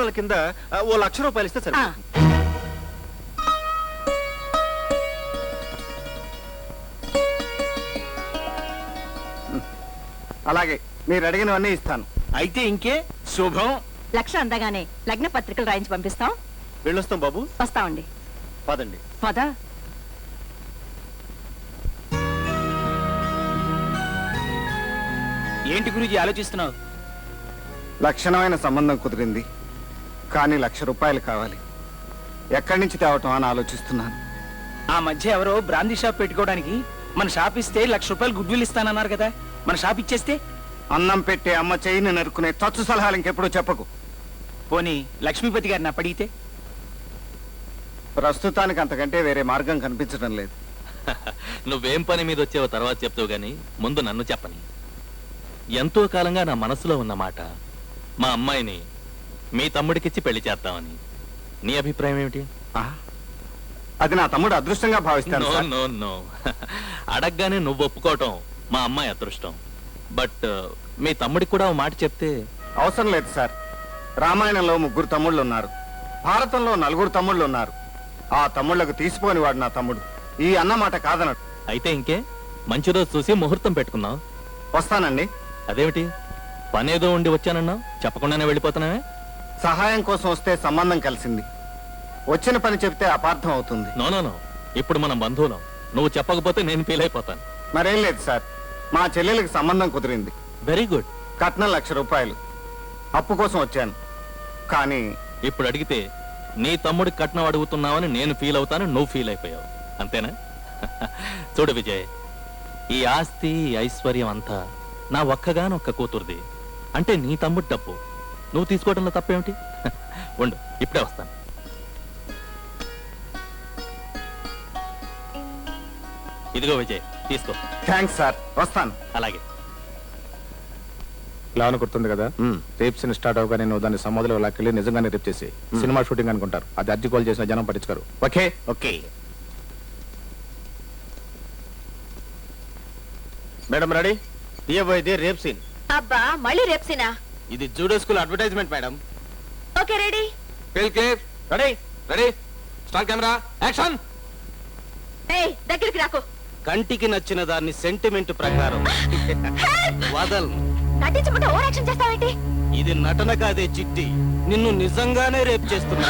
సంవత్సరాల కింద ఓ ₹1,00,000 ఇస్తే సరే. అలాగే మీరు అడిగినవన్నీ ఇస్తాను. అయితే ఇంకే శుభం. 1,00,000 అందగానే లగ్న పత్రికలు రాయించి పంపిస్తాం. వెళ్ళొస్తాం బాబు. వస్తామండి. పదండి. పద. ఏంటి గురించి ఆలోచిస్తున్నావు? లక్షణమైన సంబంధం కుదిరింది, కానీ ₹1,00,000 కావాలి. ఎక్కడి నుంచి తేవటం అని ఆలోచిస్తున్నాను. ఆ మధ్య ఎవరో బ్రాందీ షాప్ పెట్టుకోవడానికి మన షాప్ ఇస్తే ₹1,00,000 గుడ్ విల్ ఇస్తానన్నారు కదా, మన షాప్ ఇచ్చేస్తే? అన్నం పెట్టే అమ్మ చెయ్యిని నరుకునే తచ్చు సలహాలు ఇంకెప్పుడు చెప్పకు. పోనీ లక్ష్మీపతి గారిని అప్పడిగితే? ప్రస్తుతానికి అంతకంటే వేరే మార్గం కనిపించడం లేదు. నువ్వేం పని మీద వచ్చావో తర్వాత చెప్తావు గాని ముందు నన్ను చెప్పని. ఎంతో కాలంగా నా మనసులో ఉన్న మాట, మా అమ్మాయిని మీ తమ్ముడికిచ్చి పెళ్లి చేద్దామని. నీ అభిప్రాయం ఏమిటి? అది నా తమ్ముడు అదృష్టంగా భావిస్తాను. నో నో అడగగానే నువ్వు ఒప్పుకోవటం మా అమ్మాయి అదృష్టం. బట్ మీ తమ్ముడికి కూడా ఓ మాట చెప్తే. అవసరం లేదు సార్. రామాయణంలో 3 తమ్ముళ్ళు ఉన్నారు, భారతంలో 4 తమ్ముళ్ళు ఉన్నారు. ఆ తమ్ముళ్లకు తీసిపోని వాడు నా తమ్ముడు. ఈ అన్నమాట కాదనడు. అయితే ఇంకే, మంచి రోజు చూసి ముహూర్తం పెట్టుకుందాం. వస్తానండి. అదేమిటి, పనేదో ఉండి వచ్చానన్నావు, చెప్పకుండానే వెళ్ళిపోతున్నావే? సహాయం కోసం వస్తే సంబంధం కలిసింది, వచ్చిన పని చెప్తే అపార్థం అవుతుంది. నో ఇప్పుడు మనం బంధువులం, నువ్వు చెప్పకపోతే నేను ఫీల్ అయిపోతాను. మరేం లేదు సార్, మా చెల్లెలకి సంబంధం కుదిరింది. Very good. కట్నం ₹1,00,000. అప్పు కోసం వచ్చాను, కానీ ఇప్పుడు అడిగితే నీ తమ్ముడి కట్నం అడుగుతున్నావని నేను ఫీల్ అవుతాను, నువ్వు ఫీల్ అయిపోయావు, అంతేనా? చూడు విజయ్, ఈ ఆస్తి ఐశ్వర్యం అంతా నా ఒక్కగానొక్క కూతురుది. అంటే నీ తమ్ముడి డబ్బు నువ్వు తీసుకోవడంలో తప్పేమిటి? ఉండు, ఇప్పుడే వస్తాను. ఇదిగో విజయ్, తీసుకో. థ్యాంక్స్ సార్, వస్తాను. అలాగే. లావణ గుర్తుంది కదా, రేప్ సీన్ స్టార్ట్ అవగానే నువ్వు దాన్ని సమాధిలో లాక్కెళ్ళి నిజంగానే రేప్ చేసి సినిమా షూటింగ్ అనుకుంటారు. అది అర్జీ కాల్ చేసిన జనం పట్టించుకోరు. Okay okay madam, ready? తీయబోయేది రేప్ సీన్. అబ్బా, మళ్ళీ రేప్సినా? ఇది judo school advertisement madam. Okay, ready. Ready ready start camera action. ఏయ్, దగ్గరికి రాకు. కంటికి నచ్చిన దాన్ని సెంటిమెంట్ ప్రకారం వదల్. నటించకుండా ఓవర్ యాక్షన్ చేస్తావేంటి? ఇది నటన కాదే చిట్టి, నిన్ను నిజంగానే రేప్ చేస్తున్నా.